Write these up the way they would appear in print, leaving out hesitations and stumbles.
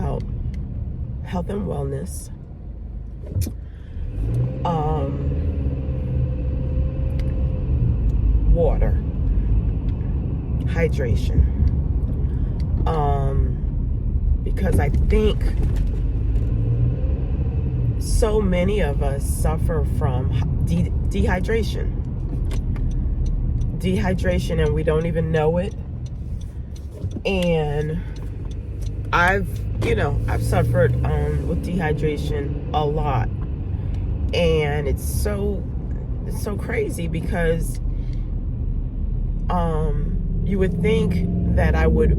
about health and wellness. Water, hydration. Because I think so many of us suffer from dehydration. Dehydration, and we don't even know it. And I've suffered with dehydration a lot. And it's so crazy because you would think that I would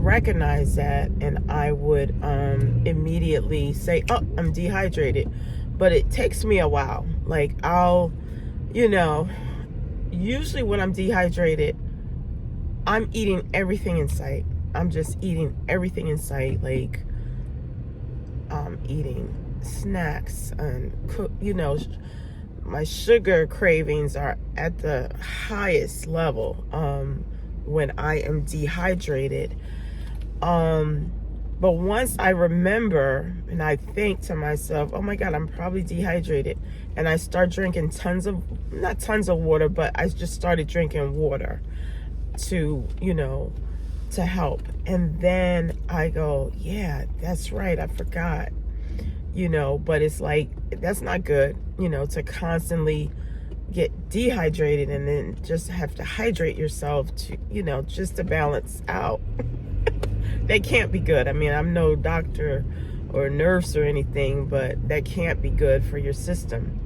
recognize that and I would immediately say, oh, I'm dehydrated. But it takes me a while. Like usually when I'm dehydrated, I'm eating everything in sight. I'm just eating everything in sight. Like I'm eating snacks and my sugar cravings are at the highest level when I am dehydrated. But once I remember and I think to myself, oh my God, I'm probably dehydrated. And I start drinking not tons of water, but I just started drinking water to help. And then I go, yeah, that's right, I forgot. But it's like, that's not good, to constantly get dehydrated and then just have to hydrate yourself to, just to balance out. That can't be good. I mean, I'm no doctor or nurse or anything, but that can't be good for your system.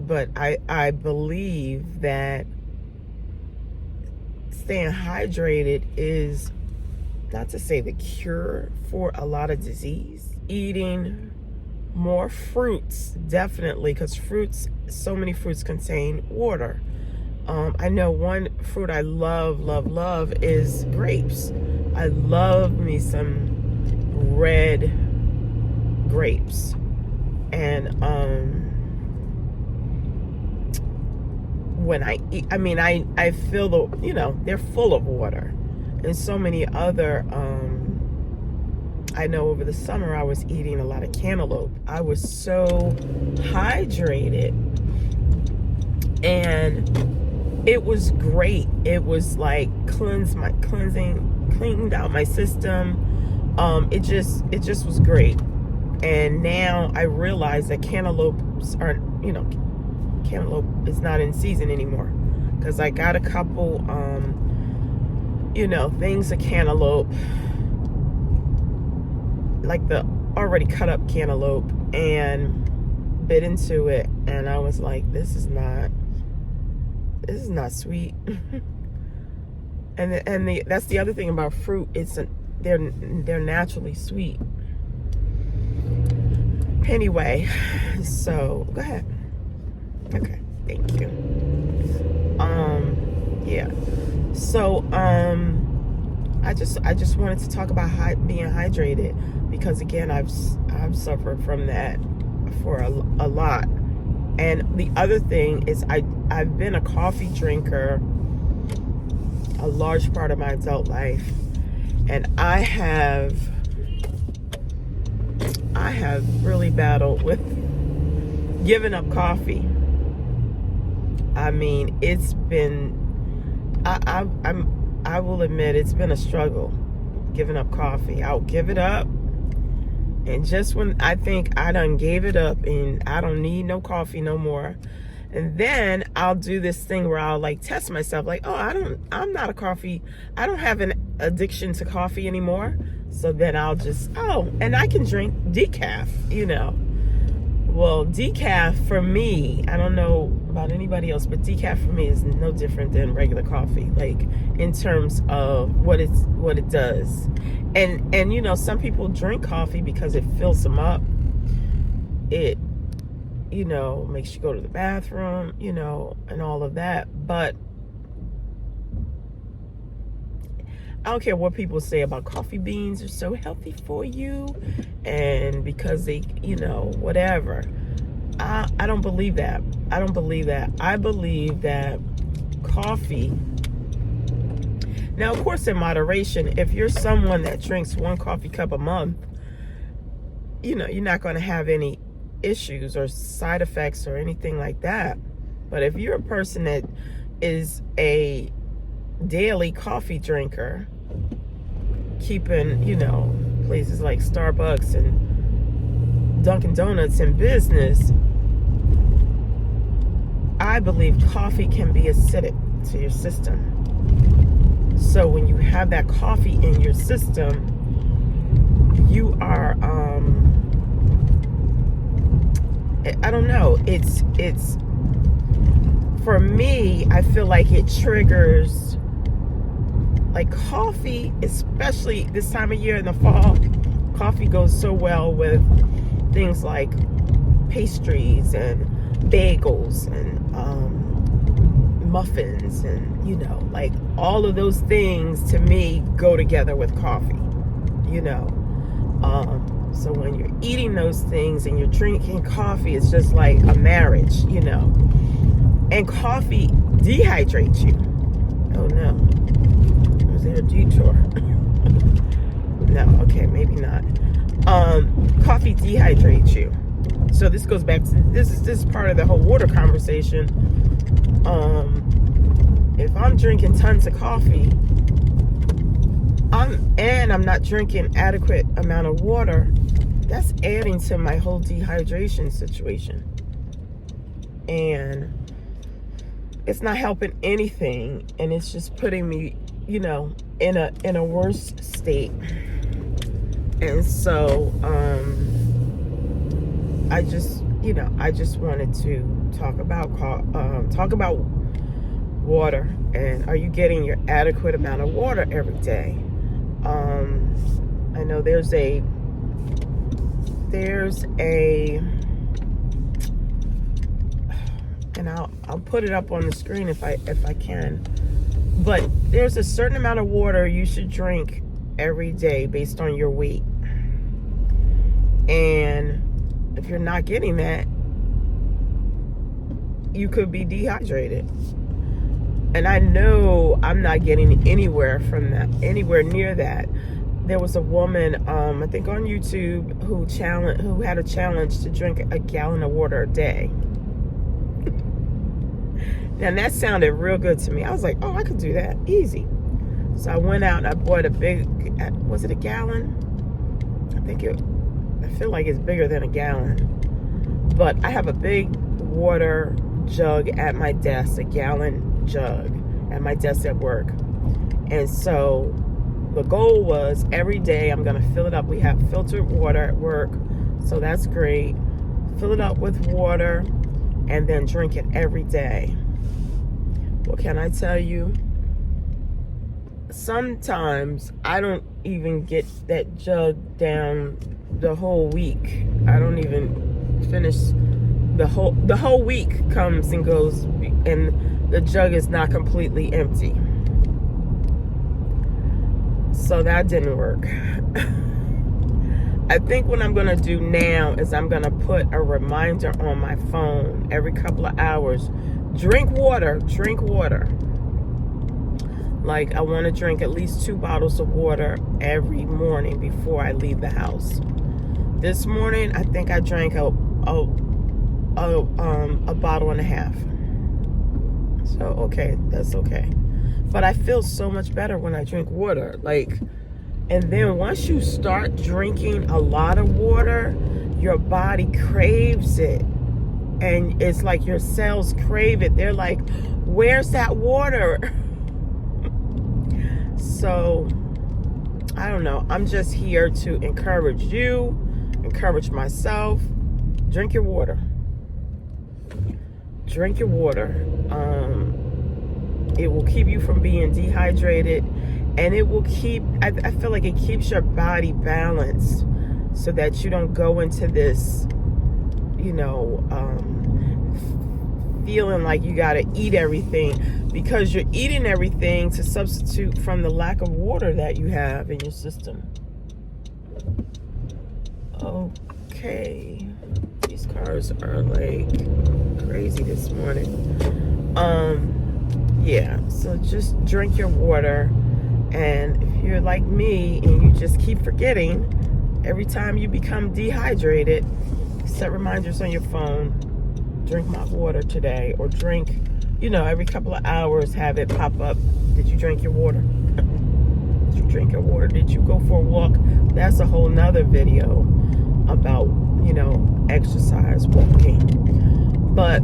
But I believe that staying hydrated is, not to say the cure for a lot of disease. Eating more fruits, definitely, because so many fruits contain water. I know one fruit I love is grapes. I love me some red grapes. And when I eat, I feel they're full of water. And so many other, I know over the summer I was eating a lot of cantaloupe. I was so hydrated. And it was great. It was like cleaned out my system. It just was great. And now I realize that cantaloupe is not in season anymore. Because I got a couple, things of cantaloupe, like the already cut up cantaloupe, and bit into it. And I was like, this is not sweet. and that's the other thing about fruit. They're naturally sweet. Anyway, so go ahead. Okay, thank you. Yeah. So I just wanted to talk about being hydrated, because again, I've suffered from that for a lot. And the other thing is I've been a coffee drinker a large part of my adult life, and I have really battled with giving up coffee. I mean, it's been, I will admit, it's been a struggle giving up coffee. I'll give it up, and just when I think I done gave it up and I don't need no coffee no more, and then I'll do this thing where I'll like test myself, like, oh, I don't have an addiction to coffee anymore. So then I'll just, and I can drink decaf, Well, decaf for me, I don't know about anybody else, but decaf for me is no different than regular coffee, like in terms of what it does. And some people drink coffee because it fills them up. It, makes you go to the bathroom, and all of that. But I don't care what people say about coffee beans are so healthy for you, and because they, whatever. I don't believe that. I believe that coffee Now, of course, in moderation. If you're someone that drinks 1 coffee cup a month, you're not going to have any issues or side effects or anything like that. But if you're a person that is a daily coffee drinker, keeping, places like Starbucks and Dunkin' Donuts in business, I believe coffee can be acidic to your system. So when you have that coffee in your system, you are, I don't know, it's, for me, I feel like it triggers, like coffee, especially this time of year in the fall, coffee goes so well with things like pastries and bagels and muffins and like all of those things to me go together with coffee. So when you're eating those things and you're drinking coffee, it's just like a marriage. And coffee dehydrates you. Oh no, was there a detour? No, okay, maybe not. Coffee dehydrates you. So this goes back to this is part of the whole water conversation. If I'm drinking tons of coffee, I'm not drinking adequate amount of water, that's adding to my whole dehydration situation. And it's not helping anything, and it's just putting me, in a worse state. And so I just wanted to talk about water, and are you getting your adequate amount of water every day? I know there's a and I'll put it up on the screen if I can, but there's a certain amount of water you should drink every day based on your weight. And if you're not getting that, you could be dehydrated. And I know I'm not getting anywhere near that. There was a woman, I think on YouTube, who had a challenge to drink a gallon of water a day. Now that sounded real good to me. I was like, oh, I could do that, easy. So I went out and I bought a big, was it a gallon? I feel like it's bigger than a gallon. But I have a big water jug at my desk, a gallon jug at my desk at work. And so the goal was every day I'm going to fill it up. We have filtered water at work, so that's great. Fill it up with water and then drink it every day. Well, can I tell you? Sometimes I don't even get that jug down the whole week. I don't even finish the whole week comes and goes, and the jug is not completely empty. So that didn't work. I think what I'm going to do now is I'm going to put a reminder on my phone every couple of hours. Drink water. Like, I want to drink at least 2 bottles of water every morning before I leave the house. This morning, I think I drank a bottle and a half. So, okay, that's okay. But I feel so much better when I drink water. And then once you start drinking a lot of water, your body craves it. And it's like your cells crave it. They're like, where's that water? So, I don't know. I'm just here to encourage you, encourage myself. Drink your water. Drink your water. It will keep you from being dehydrated, and it will keep, I feel like it keeps your body balanced so that you don't go into this, feeling like you got to eat everything, because you're eating everything to substitute from the lack of water that you have in your system. Okay. These cars are like crazy this morning. Yeah, so just drink your water. And if you're like me and you just keep forgetting, every time you become dehydrated, set reminders on your phone. Drink my water today, or drink, every couple of hours, have it pop up. Did you drink your water? Did you drink your water? Did you go for a walk? That's a whole nother video about, exercise, walking. But